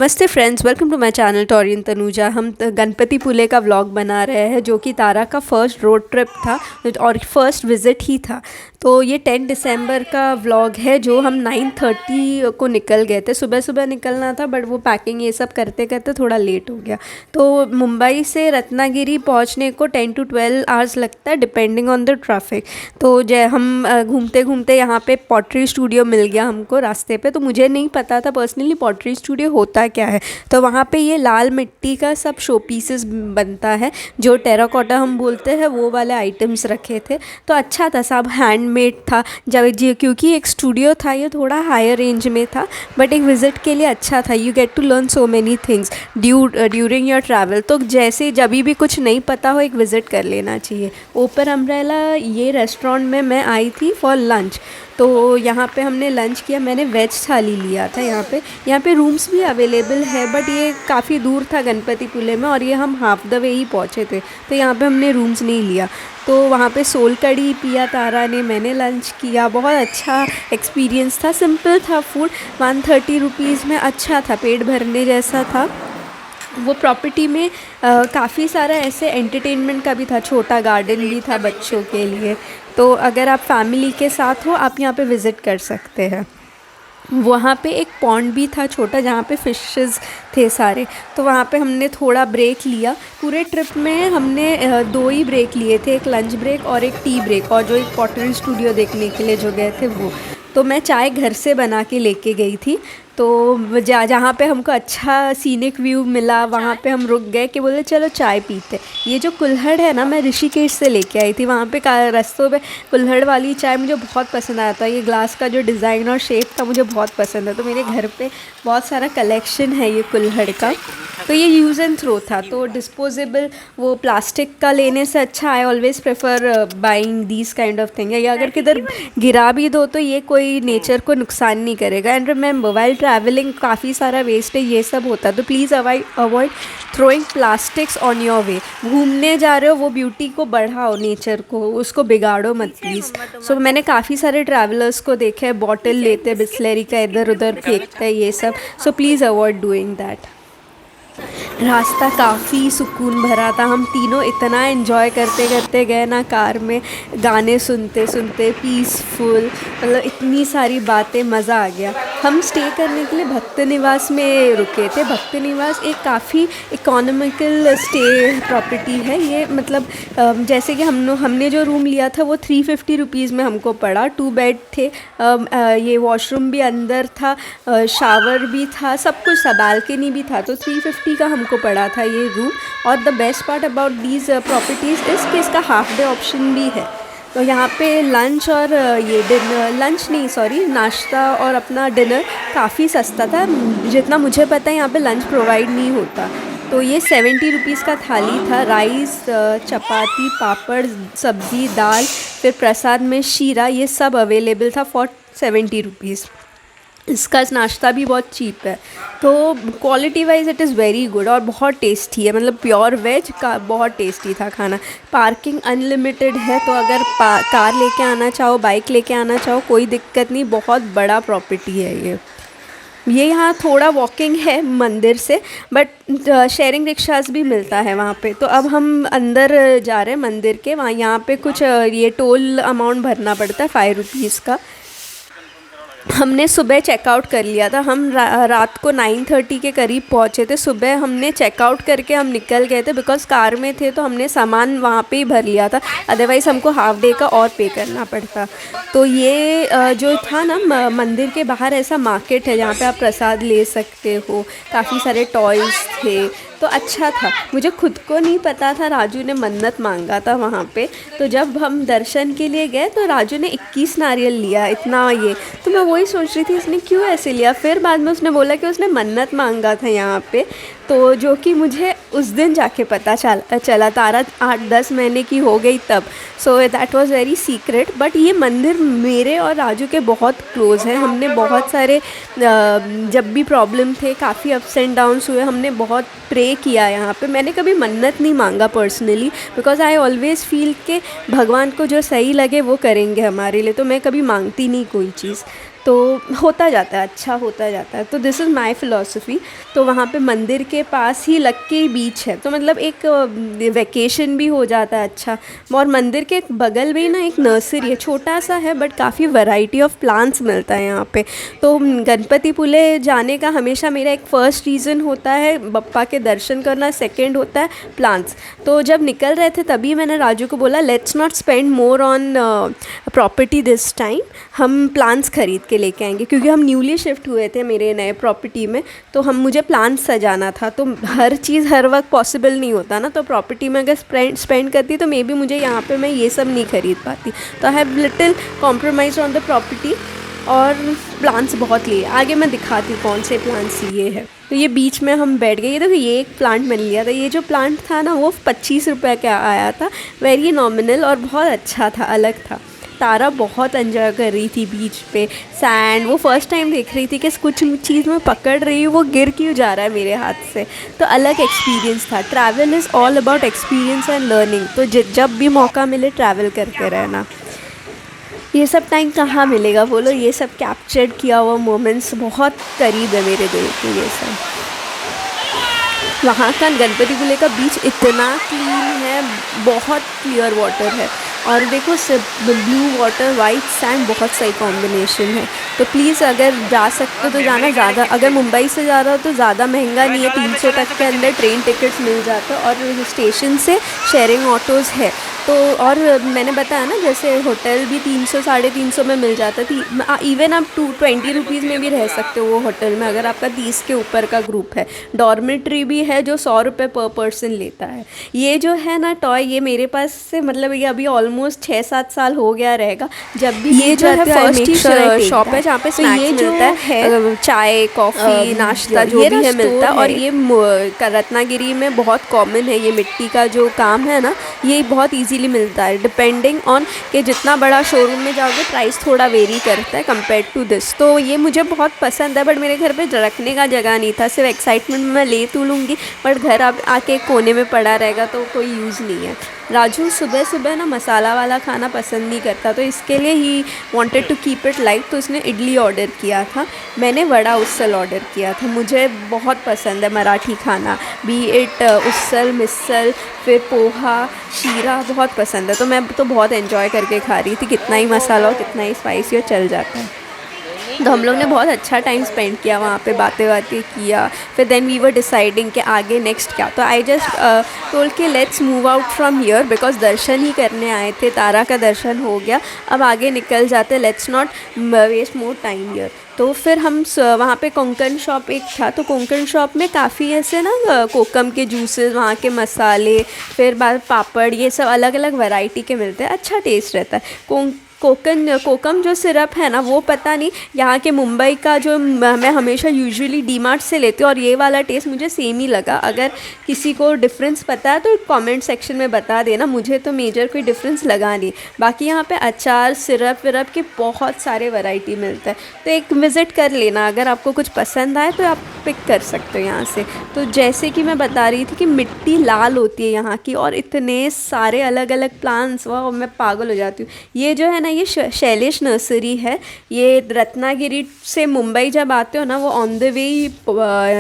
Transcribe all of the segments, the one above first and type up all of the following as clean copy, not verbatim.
नमस्ते friends, welcome to my channel Taurean Tanuja. हम गणपतिपुले का व्लॉग बना रहे हैं जो कि तारा का फर्स्ट रोड ट्रिप था और फर्स्ट विज़िट ही था। तो ये 10 दिसंबर का व्लॉग है जो हम 9:30 को निकल गए थे। सुबह सुबह निकलना था बट वो पैकिंग ये सब करते करते थोड़ा लेट हो गया। तो मुंबई से रत्नागिरी पहुंचने को 10 to 12 आवर्स लगता है डिपेंडिंग ऑन द ट्रैफिक। तो हम घूमते घूमते यहाँ पे पॉटरी स्टूडियो मिल गया हमको रास्ते पे। तो मुझे नहीं पता था पर्सनली पॉटरी स्टूडियो होता क्या है। तो वहाँ पे ये लाल मिट्टी का सब शो पीसेस बनता है, जो टेराकोटा हम बोलते हैं, वो वाले आइटम्स रखे थे। तो अच्छा था, सब हैंडमेड था। जब जी क्योंकि एक स्टूडियो था, ये थोड़ा हायर रेंज में था बट एक विज़िट के लिए अच्छा था। You get to learn so many things during your travel. तो जैसे जब भी कुछ नहीं पता हो एक विज़िट कर लेना चाहिए। ओपर अम्ब्रेला ये रेस्टोरेंट में मैं आई थी फॉर लंच। तो यहाँ पे हमने लंच किया। मैंने वेज थाली लिया था। यहाँ पे रूम्स भी अवेलेबल है बट ये काफ़ी दूर था गणपतिपुले में और ये हम हाफ द वे ही पहुँचे थे, तो यहाँ पे हमने रूम्स नहीं लिया। तो वहाँ पे सोल कड़ी पिया तारा ने, मैंने लंच किया। बहुत अच्छा एक्सपीरियंस था। सिंपल था फूड, 130 रुपीज़ में अच्छा था, पेट भरने जैसा था। वो प्रॉपर्टी में काफ़ी सारा ऐसे एंटरटेनमेंट का भी था, छोटा गार्डन भी था बच्चों के लिए। तो अगर आप फैमिली के साथ हो आप यहाँ पे विज़िट कर सकते हैं। वहाँ पे एक पॉन्ड भी था छोटा जहाँ पे फिशेस थे सारे। तो वहाँ पे हमने थोड़ा ब्रेक लिया। पूरे ट्रिप में हमने 2 ही ब्रेक लिए थे, एक लंच ब्रेक और एक टी ब्रेक, और जो एक पॉटरी स्टूडियो देखने के लिए जो गए थे वो। तो मैं चाय घर से बना के लेके गई थी। तो जहाँ पे हमको अच्छा सीनिक व्यू मिला वहाँ पे हम रुक गए कि बोले चलो चाय पीते। ये जो कुल्हड़ है ना, मैं ऋषिकेश से लेके आई थी। वहाँ पे रास्तों पे कुल्हड़ वाली चाय मुझे बहुत पसंद आया था। ये ग्लास का जो डिज़ाइन और शेप था मुझे बहुत पसंद है। तो मेरे घर पे बहुत सारा कलेक्शन है ये कुल्हड़ का। तो ये यूज़ एंड थ्रो था, तो डिस्पोजेबल वो प्लास्टिक का लेने से अच्छा I always prefer buying these kind of thing. या अगर किधर गिरा भी दो तो ये कोई नेचर को नुकसान नहीं करेगा। एंड रिमेंबर, वाइल ट्रैवलिंग काफ़ी सारा वेस्ट है, ये सब होता है। तो please avoid throwing plastics on your way. घूमने जा रहे हो वो ब्यूटी को बढ़ाओ, नेचर को, उसको बिगाड़ो मत प्लीज़। सो मैंने काफ़ी सारे ट्रैवलर्स को देखा है बॉटल लेते बिस्लरी का इधर उधर फेंकते हैं ये सब। So please avoid doing that. रास्ता काफ़ी सुकून भरा था। हम तीनों इतना एंजॉय करते करते गए ना कार में, गाने सुनते सुनते, पीसफुल, मतलब इतनी सारी बातें, मज़ा आ गया। हम स्टे करने के लिए भक्त निवास में रुके थे। भक्त निवास एक काफ़ी इकोनॉमिकल स्टे प्रॉपर्टी है ये। मतलब जैसे कि हमने जो रूम लिया था वो 350 रुपीज़ में हमको पड़ा। 2 बेड थे, ये वॉशरूम भी अंदर था, शावर भी था, सब कुछ था, बालकनी भी था। तो 350 का हमको पड़ा था ये रूम। और the best part about these properties इस कि इसका हाफ डे ऑप्शन भी है। तो यहाँ पे लंच और ये डिनर, लंच नहीं सॉरी, नाश्ता और अपना डिनर काफ़ी सस्ता था। जितना मुझे पता है यहाँ पे लंच प्रोवाइड नहीं होता। तो ये 70 रुपीज़ का थाली था। राइस, चपाती, पापड़, सब्ज़ी, दाल, फिर प्रसाद में शीरा, ये सब अवेलेबल था फॉर 70 रुपीज़। इसका नाश्ता भी बहुत चीप है। तो quality wise it is very good और बहुत टेस्टी है। मतलब प्योर वेज का बहुत टेस्टी था खाना। पार्किंग अनलिमिटेड है, तो अगर कार लेके आना चाहो, बाइक लेके आना चाहो, कोई दिक्कत नहीं। बहुत बड़ा प्रॉपर्टी है ये यहाँ थोड़ा वॉकिंग है मंदिर से, बट शेयरिंग रिक्शास भी मिलता है वहाँ पे। तो अब हम अंदर जा रहे हैं मंदिर के। वहाँ यहाँ पे कुछ ये टोल अमाउंट भरना पड़ता है 5 रुपीज़ का। हमने सुबह चेकआउट कर लिया था। हम रात को 9:30 के करीब पहुँचे थे। सुबह हमने चेकआउट करके हम निकल गए थे, बिकॉज़ कार में थे तो हमने सामान वहाँ पे ही भर लिया था। अदरवाइज़ हमको हाफ डे का और पे करना पड़ता। तो ये जो था ना, मंदिर के बाहर ऐसा मार्केट है जहाँ पे आप प्रसाद ले सकते हो। काफ़ी सारे टॉयज़ थे, तो अच्छा था। मुझे खुद को नहीं पता था, राजू ने मन्नत मांगा था वहाँ पे। तो जब हम दर्शन के लिए गए तो राजू ने 21 नारियल लिया, इतना ये। तो मैं वही सोच रही थी इसने क्यों ऐसे लिया। फिर बाद में उसने बोला कि उसने मन्नत मांगा था यहाँ पे। तो जो कि मुझे उस दिन जाके पता चला तारा 8-10 महीने की हो गई तब। So that was very secret. But ये मंदिर मेरे और राजू के बहुत क्लोज़ है। हमने बहुत सारे जब भी प्रॉब्लम थे, काफ़ी अप्स एंड डाउन्स हुए, हमने बहुत प्रे किया यहाँ पे। मैंने कभी मन्नत नहीं मांगा personally, because I always feel के भगवान को जो सही लगे वो करेंगे हमारे लिए। तो मैं कभी मांगती नहीं कोई चीज़। तो होता जाता है, अच्छा होता जाता है। तो दिस इज़ माय फ़िलॉसफ़ी। तो वहाँ पे मंदिर के पास ही लग के बीच है, तो मतलब एक वैकेशन भी हो जाता है अच्छा। और मंदिर के बगल में ही ना एक नर्सरी है, छोटा सा है बट काफ़ी वैरायटी ऑफ प्लांट्स मिलता है यहाँ पे। तो गणपतिपुले जाने का हमेशा मेरा एक फ़र्स्ट रीज़न होता है बप्पा के दर्शन करना, सेकंड होता है प्लांट्स। तो जब निकल रहे थे तभी मैंने राजू को बोला let's not spend more on property this time, हम प्लांट्स खरीद के लेके आएंगे, क्योंकि हम न्यूली शिफ्ट हुए थे मेरे नए प्रॉपर्टी में। तो हम मुझे प्लांट्स सजाना था, तो हर चीज़ हर वक्त पॉसिबल नहीं होता ना। तो प्रॉपर्टी में अगर स्पेंड करती तो मे बी मुझे यहाँ पे मैं ये सब नहीं खरीद पाती। तो I have little compromise on the property और प्लांट्स बहुत लिए। आगे मैं दिखाती हूँ कौन से प्लांट्स लिए हैं। तो ये बीच में हम बैठ गए। ये देखो, ये एक प्लांट मैंने लिया था। ये जो प्लांट था ना वो 25 रुपये का आया था, वेरी नॉमिनल और बहुत अच्छा था, अलग था। तारा बहुत एंजॉय कर रही थी बीच पे, सैंड। वो फर्स्ट टाइम देख रही थी कि कुछ चीज़ मैं पकड़ रही हूँ वो गिर क्यों जा रहा है मेरे हाथ से। तो अलग एक्सपीरियंस था। Travel is all about experience and learning. तो जब भी मौका मिले ट्रैवल करते रहना। ये सब टाइम कहाँ मिलेगा बोलो, ये सब कैप्चर्ड किया हुआ मोमेंट्स बहुत करीब है मेरे दिल के। ये सब वहाँ का गणपतिपुले का बीच इतना क्लीन है, बहुत क्लियर वाटर है। और देखो ब्लू वाटर वाइट सैंड, बहुत सही कॉम्बिनेशन है। तो प्लीज़ अगर जा सकते हो तो जाना। ज़्यादा अगर मुंबई से जा रहा हो तो ज़्यादा महंगा नहीं है, 300 तक के अंदर ट्रेन टिकट्स मिल जाते हैं और स्टेशन से शेयरिंग ऑटोज़ है। तो और मैंने बताया ना, जैसे होटल भी 300 साढ़े 300 में मिल जाता थी। इवन आप 20 रुपीज़ में भी रह सकते हो वो होटल में, अगर आपका 30 के ऊपर का ग्रुप है। डॉर्मेट्री भी है जो 100 रुपये पर पर्सन लेता है। ये जो है ना टॉय, ये मेरे पास से मतलब ये अभी ऑलमोस्ट 6-7 साल हो गया रहेगा। जब भी ये जो है फर्स्ट शॉप है जहाँ पे स्नैक्स मिलता है, चाय कॉफ़ी नाश्ता जो भी है मिलता है। और ये रत्नागिरी में बहुत कॉमन है। ये मिट्टी का जो काम है ना, ये बहुत इजीली मिलता है। डिपेंडिंग ऑन कि जितना बड़ा शोरूम में जाओगे प्राइस थोड़ा वेरी करता है कंपेयर टू दिस। तो ये मुझे बहुत पसंद है, बट मेरे घर पे रखने का जगह नहीं था। सिर्फ एक्साइटमेंट में मैं ले तो लूँगी, बट घर आके कोने में पड़ा रहेगा तो कोई यूज़ नहीं है। राजू सुबह सुबह ना मसाला वाला खाना पसंद नहीं करता, तो इसके लिए ही wanted to keep it light. तो उसने इडली ऑर्डर किया था, मैंने वड़ा उसल ऑर्डर किया था। मुझे बहुत पसंद है मराठी खाना, बी इट उसल मिसल, फिर पोहा शीरा, बहुत पसंद है। तो मैं तो बहुत एंजॉय करके खा रही थी, कितना ही मसाला हो कितना ही स्पाइसी हो चल जाता है। तो हम लोग ने बहुत अच्छा टाइम स्पेंड किया वहाँ पे, बातें किया। फिर देन वी वर डिसाइडिंग कि आगे नेक्स्ट क्या। तो आई जस्ट टोल्ड कि let's move out from here, because दर्शन ही करने आए थे, तारा का दर्शन हो गया, अब आगे निकल जाते, let's not waste more time here. तो फिर हम वहाँ पे कोंकण शॉप एक था, तो कोंकण शॉप में काफ़ी ऐसे ना कोकम के जूसेस, वहाँ के मसाले, फिर बाद पापड़, ये सब अलग अलग वैरायटी के मिलते हैं, अच्छा टेस्ट रहता है। कोकम जो सिरप है ना, वो पता नहीं यहाँ के मुंबई का जो मैं हमेशा यूजुअली डीमार्ट से लेती हूँ, और ये वाला टेस्ट मुझे सेम ही लगा। अगर किसी को डिफरेंस पता है तो कमेंट सेक्शन में बता देना, मुझे तो मेजर कोई डिफरेंस लगा नहीं। बाकी यहाँ पे अचार सिरप विरप के बहुत सारे वैरायटी मिलता है, तो एक विज़िट कर लेना। अगर आपको कुछ पसंद आए तो आप पिक कर सकते हो यहाँ से। तो जैसे कि मैं बता रही थी कि मिट्टी लाल होती है यहाँ की, और इतने सारे अलग अलग प्लांट्स, वाह मैं पागल हो जाती हूँ। ये जो है ना, ये शैलेश नर्सरी है। ये रत्नागिरी से मुंबई जब आते हो ना, वो ऑन द वे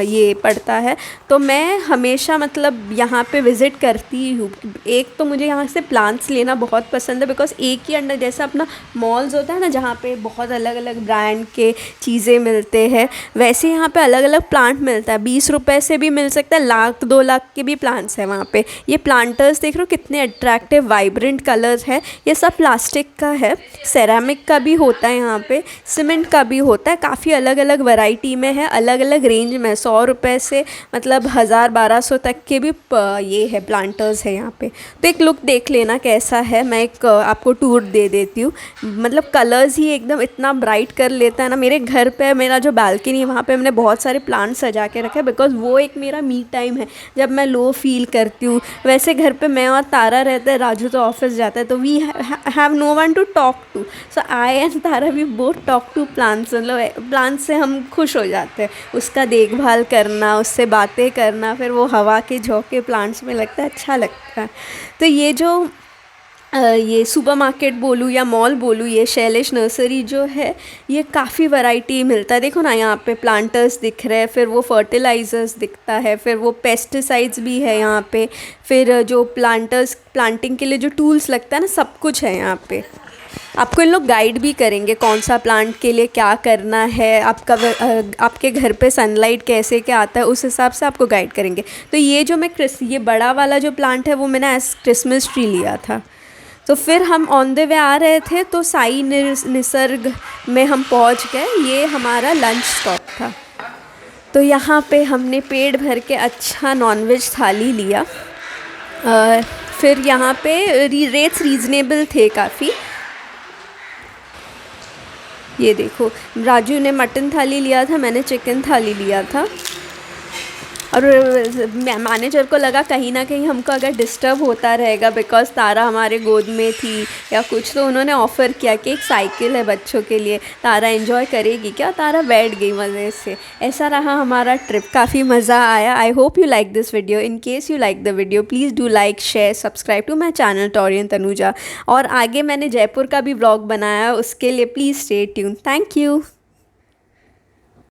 ये पड़ता है। तो मैं हमेशा मतलब यहाँ पे विज़िट करती हूँ। एक तो मुझे यहाँ से प्लांट्स लेना बहुत पसंद है, बिकॉज एक ही अंडर जैसा अपना मॉल्स होता है ना जहाँ पे बहुत अलग अलग ब्रांड के चीज़ें मिलते हैं, वैसे यहाँ पे अलग अलग प्लांट मिलता है। 20 रुपये से भी मिल सकता है, 1-2 लाख के भी प्लांट्स हैं वहाँ पे। ये प्लांटर्स देख रहे हो कितने अट्रैक्टिव वाइब्रेंट कलर्स है। ये सब प्लास्टिक का है, सेरामिक का भी होता है यहाँ पे, सीमेंट का भी होता है। काफ़ी अलग अलग वैरायटी में है, अलग अलग रेंज में, 100 रुपये से मतलब 1000-1200 तक के भी ये है प्लांटर्स है यहाँ पे। तो एक लुक देख लेना कैसा है, मैं एक आपको टूर दे देती हूँ। मतलब कलर्स ही एकदम इतना ब्राइट कर लेता है ना। मेरे घर पे मेरा जो बालकनी है वहाँ पे मैंने बहुत सारे प्लांट्स सजा के रखे हैं, बिकॉज वो एक मेरा मी टाइम है जब मैं लो फील करती हूँ। वैसे घर पे मैं और तारा रहते हैं, राजू तो ऑफिस जाता है, तो we have no one to talk to, so I and Tara we both talk to plants. मतलब प्लांट्स से हम खुश हो जाते हैं, उसका देखभाल करना, उससे बातें करना, फिर वो हवा के झोंके प्लांट्स में लगता है, अच्छा लगता है। तो ये जो ये सुपरमार्केट बोलूँ या मॉल बोलूँ, ये शैलेश नर्सरी जो है ये काफ़ी वैरायटी मिलता है। देखो ना यहाँ पे प्लांटर्स दिख रहे हैं, फिर वो फर्टिलाइज़र्स दिखता है, फिर वो पेस्टिसाइड्स भी है यहाँ पे, फिर जो प्लांटिंग के लिए जो टूल्स लगता है ना, सब कुछ है यहाँ पे। आपको इन लोग गाइड भी करेंगे कौन सा प्लांट के लिए क्या करना है, आपके घर पे सनलाइट कैसे क्या आता है, उस हिसाब से आपको गाइड करेंगे। तो ये जो ये बड़ा वाला जो प्लांट है वो मैंने एज क्रिसमस ट्री लिया था। तो फिर हम ऑन द वे आ रहे थे तो साई निसर्ग में हम पहुंच गए। ये हमारा लंच स्टॉप था। तो यहाँ पे हमने पेट भर के अच्छा नॉनवेज थाली लिया। फिर यहाँ पे रेट्स रीज़नेबल थे काफ़ी। ये देखो, राजू ने मटन थाली लिया था, मैंने चिकन थाली लिया था। और मैनेजर को लगा कहीं ना कहीं हमको अगर डिस्टर्ब होता रहेगा बिकॉज़ तारा हमारे गोद में थी या कुछ, तो उन्होंने ऑफ़र किया कि एक साइकिल है बच्चों के लिए, तारा एंजॉय करेगी क्या। तारा बैठ गई मज़े से। ऐसा रहा हमारा ट्रिप, काफ़ी मज़ा आया। I hope you like this video. In case you like the video please do like, share, subscribe to my channel Taurean Tanuja. और आगे मैंने जयपुर का भी व्लॉग बनाया, उसके लिए please stay tune. Thank you.